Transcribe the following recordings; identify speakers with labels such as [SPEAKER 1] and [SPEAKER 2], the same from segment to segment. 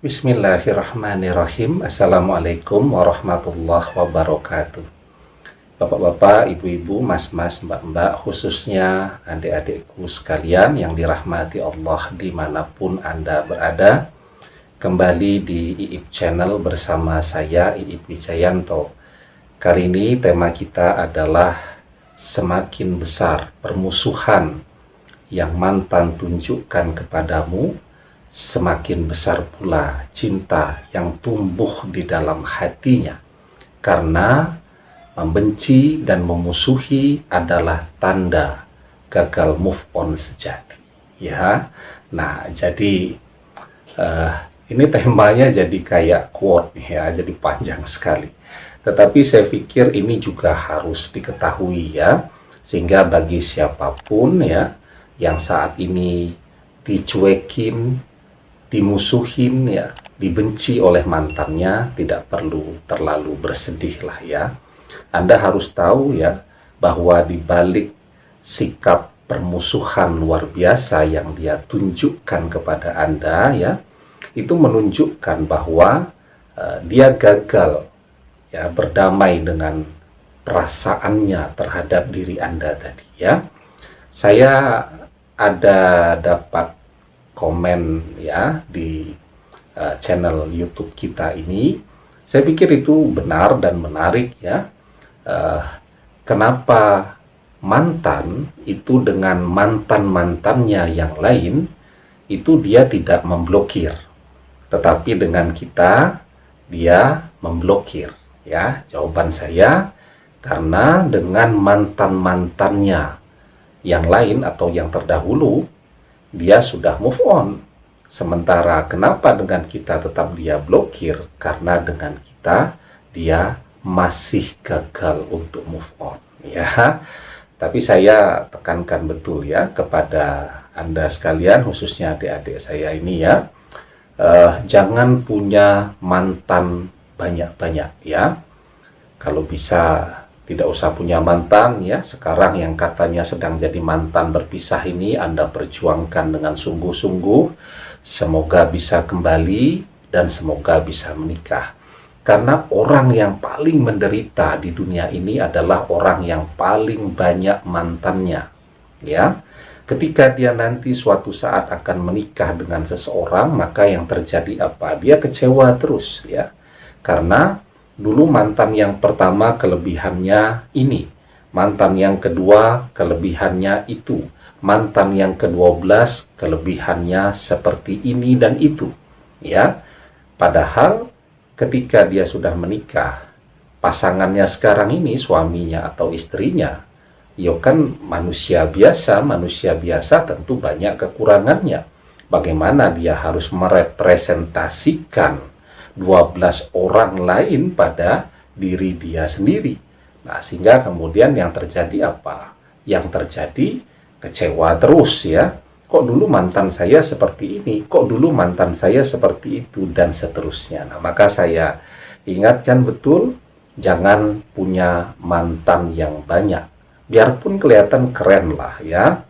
[SPEAKER 1] Bismillahirrahmanirrahim. Assalamualaikum warahmatullahi wabarakatuh. Bapak-bapak, ibu-ibu, mas-mas, mbak-mbak, khususnya adik-adikku sekalian yang dirahmati Allah dimanapun Anda berada. Kembali di IIP Channel bersama saya, IIP Wijayanto. Kali ini tema kita adalah semakin besar permusuhan yang mantan tunjukkan kepadamu, semakin besar pula cinta yang tumbuh di dalam hatinya. Karena membenci dan memusuhi adalah tanda gagal move on sejati. Ya, nah jadi ini temanya jadi kayak quote ya, jadi panjang sekali. Tetapi saya pikir ini juga harus diketahui ya, sehingga bagi siapapun ya yang saat ini dicuekin, dimusuhin ya, dibenci oleh mantannya, tidak perlu terlalu bersedih lah ya. Anda harus tahu ya, bahwa di balik sikap permusuhan luar biasa yang dia tunjukkan kepada Anda ya, itu menunjukkan bahwa dia gagal ya berdamai dengan perasaannya terhadap diri Anda tadi ya. Saya ada dapat komen ya di channel YouTube kita ini. Saya pikir itu benar dan menarik ya. Kenapa mantan itu dengan mantan-mantannya yang lain itu dia tidak memblokir, tetapi dengan kita dia memblokir ya. Jawaban saya, karena dengan mantan-mantannya yang lain atau yang terdahulu dia sudah move on. Sementara kenapa dengan kita tetap dia blokir? Karena dengan kita dia masih gagal untuk move on ya. Tapi saya tekankan betul ya kepada Anda sekalian, khususnya adik-adik saya ini ya, jangan punya mantan banyak-banyak ya. Kalau bisa tidak usah punya mantan ya. Sekarang yang katanya sedang jadi mantan berpisah ini Anda perjuangkan dengan sungguh-sungguh. Semoga bisa kembali dan semoga bisa menikah. Karena orang yang paling menderita di dunia ini adalah orang yang paling banyak mantannya ya. Ketika dia nanti suatu saat akan menikah dengan seseorang, maka yang terjadi apa? Dia kecewa terus ya. Karena dulu mantan yang pertama kelebihannya ini, mantan yang kedua kelebihannya itu, mantan yang ke-12 kelebihannya seperti ini dan itu ya. Padahal ketika dia sudah menikah, pasangannya sekarang ini, suaminya atau istrinya, ya kan manusia biasa tentu banyak kekurangannya. Bagaimana dia harus merepresentasikan 12 orang lain pada diri dia sendiri. Nah, sehingga kemudian yang terjadi apa? Yang terjadi kecewa terus ya. Kok dulu mantan saya seperti ini? Kok dulu mantan saya seperti itu? Dan seterusnya. Nah, maka saya ingatkan betul, jangan punya mantan yang banyak. Biarpun kelihatan keren lah ya.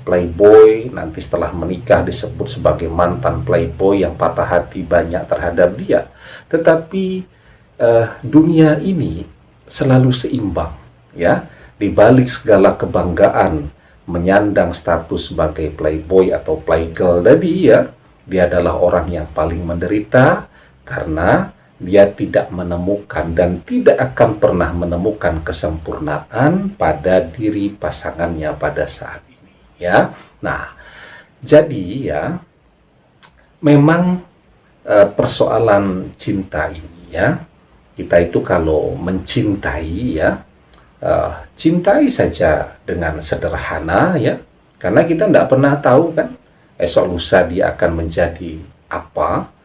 [SPEAKER 1] Playboy nanti setelah menikah disebut sebagai mantan playboy yang patah hati banyak terhadap dia. Tetapi dunia ini selalu seimbang ya. Di balik segala kebanggaan menyandang status sebagai playboy atau playgirl tadi ya, dia adalah orang yang paling menderita karena dia tidak menemukan dan tidak akan pernah menemukan kesempurnaan pada diri pasangannya pada saat ini ya. Nah, jadi ya memang persoalan cinta ini ya, kita itu kalau mencintai ya, cintai saja dengan sederhana ya, karena kita tidak pernah tahu kan esok lusa dia akan menjadi apa.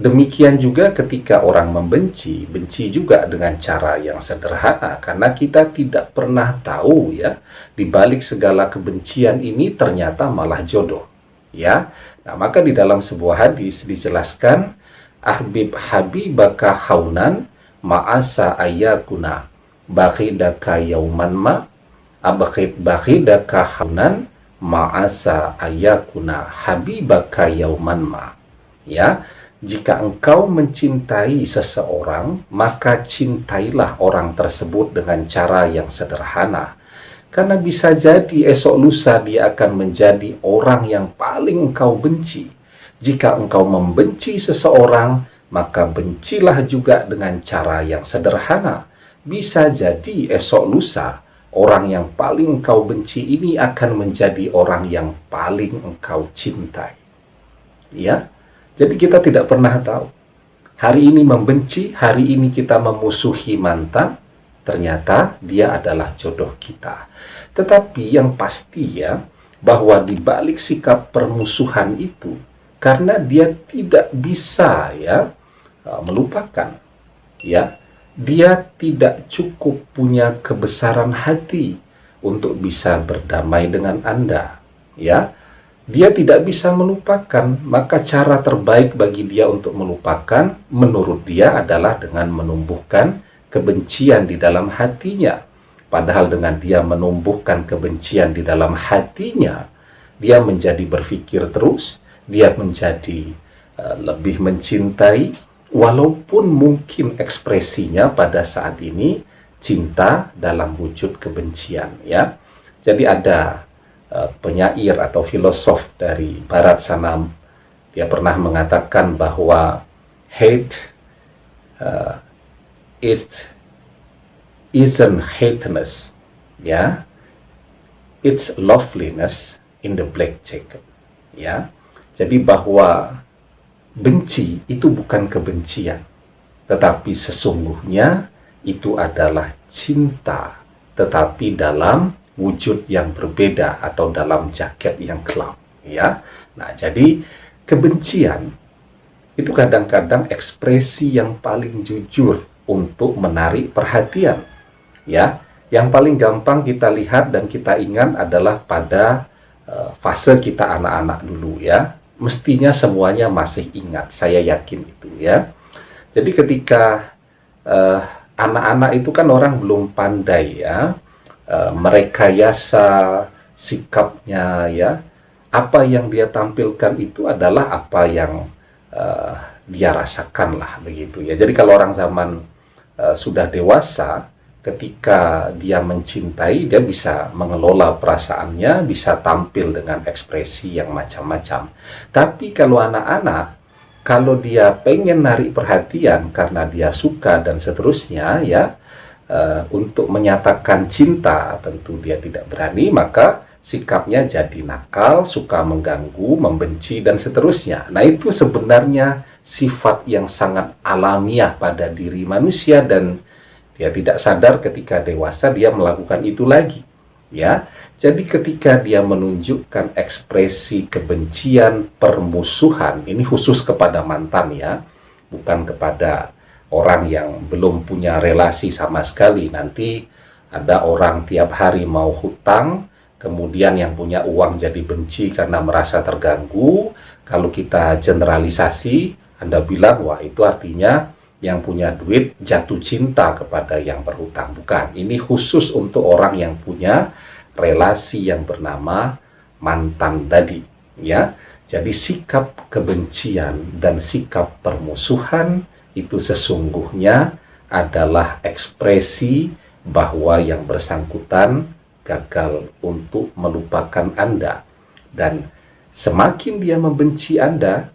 [SPEAKER 1] Demikian juga ketika orang membenci, benci juga dengan cara yang sederhana, karena kita tidak pernah tahu ya, di balik segala kebencian ini ternyata malah jodoh ya. Nah, maka di dalam sebuah hadis dijelaskan, ahbib habibaka khaunan ma'asa ayakuna bakhidaka yauman ma bakhidaka khaunan ma'asa ayakuna habibaka yauman ma ya. jika engkau mencintai seseorang, maka cintailah orang tersebut dengan cara yang sederhana. Karena bisa jadi esok lusa dia akan menjadi orang yang paling engkau benci. Jika engkau membenci seseorang, maka bencilah juga dengan cara yang sederhana. Bisa jadi esok lusa orang yang paling engkau benci ini akan menjadi orang yang paling engkau cintai. Ya, jadi kita tidak pernah tahu. Hari ini membenci, hari ini kita memusuhi mantan, ternyata dia adalah jodoh kita. Tetapi yang pasti ya, bahwa di balik sikap permusuhan itu, karena dia tidak bisa ya melupakan, ya, dia tidak cukup punya kebesaran hati untuk bisa berdamai dengan Anda, ya. Dia tidak bisa melupakan, maka cara terbaik bagi dia untuk melupakan menurut dia adalah dengan menumbuhkan kebencian di dalam hatinya. Padahal dengan dia menumbuhkan kebencian di dalam hatinya, dia menjadi berpikir terus, dia menjadi lebih mencintai, walaupun mungkin ekspresinya pada saat ini cinta dalam wujud kebencian, ya. Jadi ada penyair atau filosof dari barat sana, dia pernah mengatakan bahwa hate it isn't hateness, ya, it's loveliness in the black jacket, ya. Jadi bahwa benci itu bukan kebencian, tetapi sesungguhnya itu adalah cinta, tetapi dalam wujud yang berbeda atau dalam jaket yang gelap, ya. Nah, jadi kebencian itu kadang-kadang ekspresi yang paling jujur untuk menarik perhatian, ya. Yang paling gampang kita lihat dan kita ingat adalah pada fase kita anak-anak dulu, ya. Mestinya semuanya masih ingat, saya yakin itu, ya. Jadi ketika anak-anak itu kan orang belum pandai, ya, merekayasa sikapnya, ya. Apa yang dia tampilkan itu adalah apa yang dia rasakan lah, begitu ya. Jadi kalau orang zaman sudah dewasa, ketika dia mencintai, dia bisa mengelola perasaannya, bisa tampil dengan ekspresi yang macam-macam. Tapi kalau anak-anak, kalau dia pengen narik perhatian karena dia suka dan seterusnya, ya, untuk menyatakan cinta tentu dia tidak berani, maka sikapnya jadi nakal, suka mengganggu, membenci, dan seterusnya. Nah, itu sebenarnya sifat yang sangat alamiah pada diri manusia dan dia tidak sadar ketika dewasa dia melakukan itu lagi, ya. Jadi ketika dia menunjukkan ekspresi kebencian, permusuhan, ini khusus kepada mantan, ya, bukan kepada orang yang belum punya relasi sama sekali. Nanti ada orang tiap hari mau hutang, kemudian yang punya uang jadi benci karena merasa terganggu. Kalau kita generalisasi, Anda bilang, wah itu artinya yang punya duit jatuh cinta kepada yang berhutang. Bukan, ini khusus untuk orang yang punya relasi yang bernama mantan tadi, ya. Jadi sikap kebencian dan sikap permusuhan itu sesungguhnya adalah ekspresi bahwa yang bersangkutan gagal untuk melupakan Anda. Dan semakin dia membenci Anda,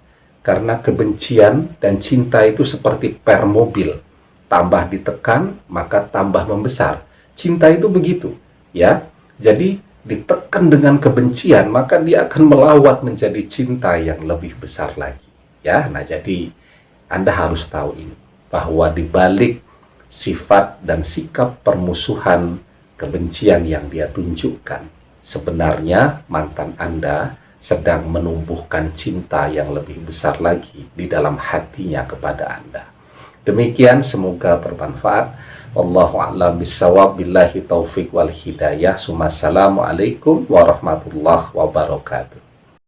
[SPEAKER 1] karena kebencian dan cinta itu seperti per mobil, tambah ditekan maka tambah membesar. Cinta itu begitu, ya. Jadi ditekan dengan kebencian, maka dia akan melawat menjadi cinta yang lebih besar lagi, ya. Nah, jadi Anda harus tahu ini, bahwa di balik sifat dan sikap permusuhan, kebencian yang dia tunjukkan, sebenarnya mantan Anda sedang menumbuhkan cinta yang lebih besar lagi di dalam hatinya kepada Anda. Demikian, semoga bermanfaat. Wallahu a'lam bishawab, billahi taufik wal hidayah. Assalamualaikum warahmatullahi wabarakatuh.